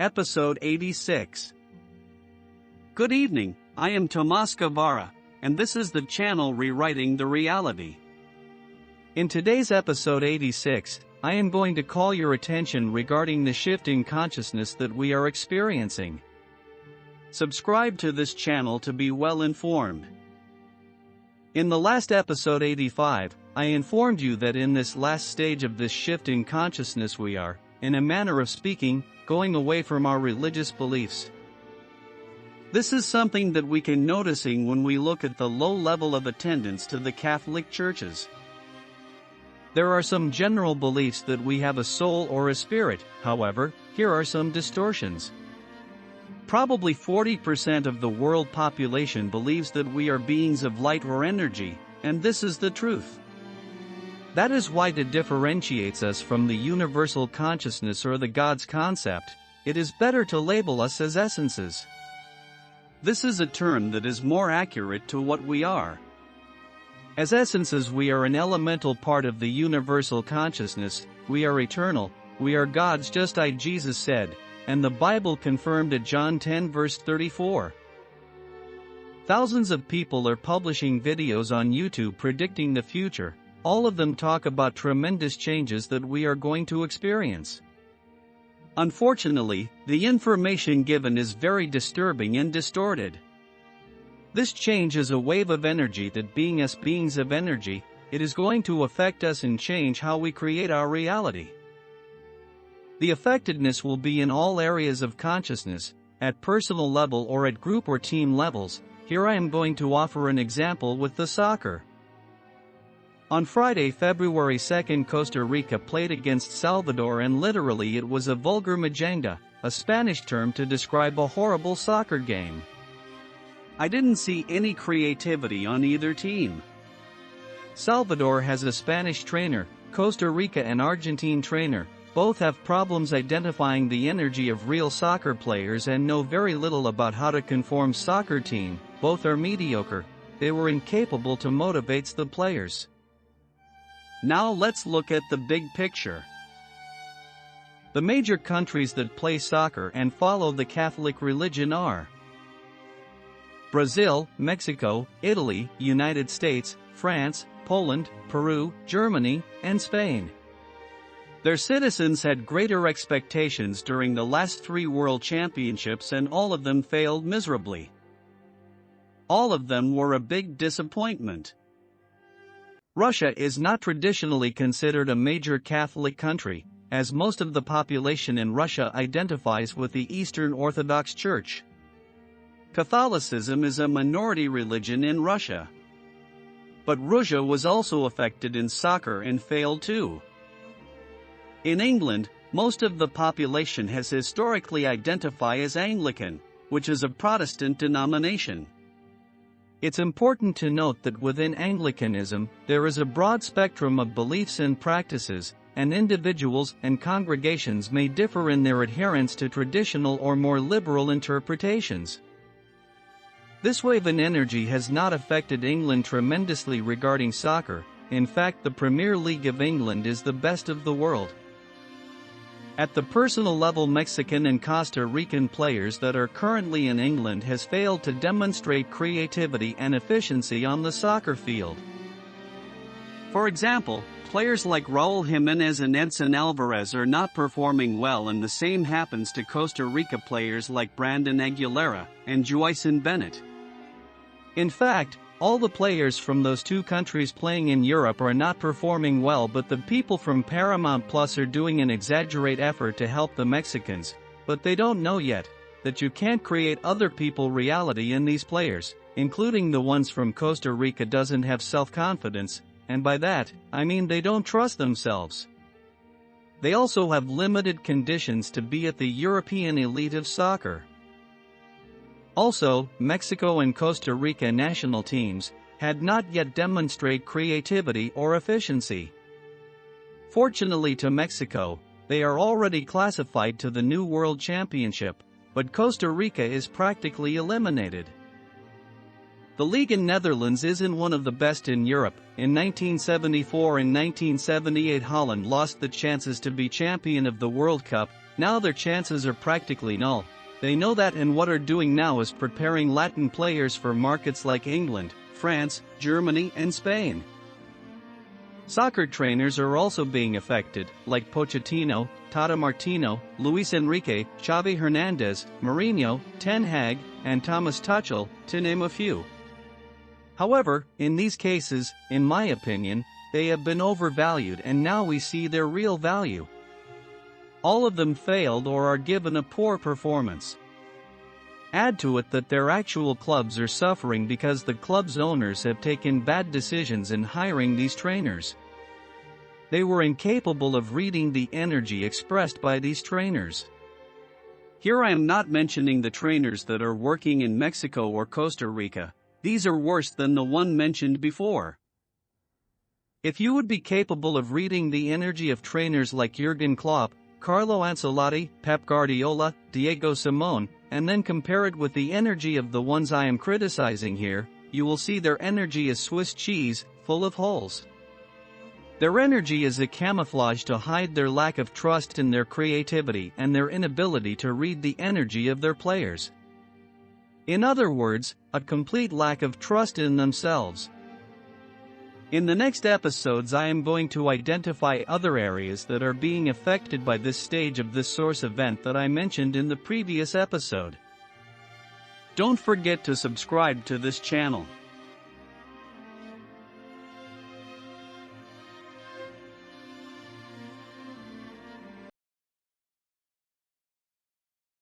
Episode 86. Good evening, I am Tomas Guevara, and this is the channel Rewriting the Reality. In today's episode 86, I am going to call your attention regarding the shift in consciousness that we are experiencing. Subscribe to this channel to be well informed. In the last episode 85, I informed you that in this last stage of this shift in consciousness we are, in a manner of speaking, going away from our religious beliefs. This is something that we can noticing when we look at the low level of attendance to the Catholic churches. There are some general beliefs that we have a soul or a spirit, however, here are some distortions. Probably 40% of the world population believes that we are beings of light or energy, and this is the truth. That is why it differentiates us from the universal consciousness or the God's concept. It is better to label us as essences. This is a term that is more accurate to what we are. As essences we are an elemental part of the universal consciousness, we are eternal, we are God's just as Jesus said, and the Bible confirmed at John 10 verse 34. Thousands of people are publishing videos on YouTube predicting the future. All of them talk about tremendous changes that we are going to experience. Unfortunately, the information given is very disturbing and distorted. This change is a wave of energy that being us beings of energy, it is going to affect us and change how we create our reality. The affectedness will be in all areas of consciousness, at personal level or at group or team levels. Here I am going to offer an example with the soccer. On Friday, February 2, Costa Rica played against Salvador, and literally it was a vulgar majanga, a Spanish term to describe a horrible soccer game. I didn't see any creativity on either team. Salvador has a Spanish trainer, Costa Rica an Argentine trainer. Both have problems identifying the energy of real soccer players and know very little about how to conform soccer team. Both are mediocre. They were incapable to motivate the players. Now let's look at the big picture. The major countries that play soccer and follow the Catholic religion are Brazil, Mexico, Italy, United States, France, Poland, Peru, Germany, and Spain. Their citizens had greater expectations during the last 3 World Championships and all of them failed miserably. All of them were a big disappointment. Russia is not traditionally considered a major Catholic country, as most of the population in Russia identifies with the Eastern Orthodox Church. Catholicism is a minority religion in Russia. But Russia was also affected in soccer and failed too. In England, most of the population has historically identified as Anglican, which is a Protestant denomination. It's important to note that within Anglicanism, there is a broad spectrum of beliefs and practices, and individuals and congregations may differ in their adherence to traditional or more liberal interpretations. This wave in energy has not affected England tremendously regarding soccer. In fact, the Premier League of England is the best of the world. At the personal level, Mexican and Costa Rican players that are currently in England has failed to demonstrate creativity and efficiency on the soccer field. For example, players like Raul Jimenez and Edson Alvarez are not performing well, and the same happens to Costa Rica players like Brandon Aguilera and Joyson Bennett. In fact, all the players from those 2 countries playing in Europe are not performing well, but the people from Paramount Plus are doing an exaggerate effort to help the Mexicans, but they don't know yet that you can't create other people reality in these players, including the ones from Costa Rica doesn't have self-confidence, and by that, I mean they don't trust themselves. They also have limited conditions to be at the European elite of soccer. Also, Mexico and Costa Rica national teams had not yet demonstrated creativity or efficiency. Fortunately to Mexico, they are already classified to the new World Championship, but Costa Rica is practically eliminated. The league in Netherlands isn't one of the best in Europe. In 1974 and 1978 Holland lost the chances to be champion of the World Cup, now their chances are practically null. They know that, and what are doing now is preparing Latin players for markets like England, France, Germany and Spain. Soccer trainers are also being affected, like Pochettino, Tata Martino, Luis Enrique, Xavi Hernandez, Mourinho, Ten Hag, and Thomas Tuchel, to name a few. However, in these cases, in my opinion, they have been overvalued, and now we see their real value. All of them failed or are given a poor performance. Add to it that their actual clubs are suffering because the club's owners have taken bad decisions in hiring these trainers. They were incapable of reading the energy expressed by these trainers. Here I am not mentioning the trainers that are working in Mexico or Costa Rica. These are worse than the one mentioned before. If you would be capable of reading the energy of trainers like Jurgen Klopp, Carlo Ancelotti, Pep Guardiola, Diego Simone, and then compare it with the energy of the ones I am criticizing here, you will see their energy is Swiss cheese, full of holes. Their energy is a camouflage to hide their lack of trust in their creativity and their inability to read the energy of their players. In other words, a complete lack of trust in themselves. In the next episodes I am going to identify other areas that are being affected by this stage of this source event that I mentioned in the previous episode. Don't forget to subscribe to this channel.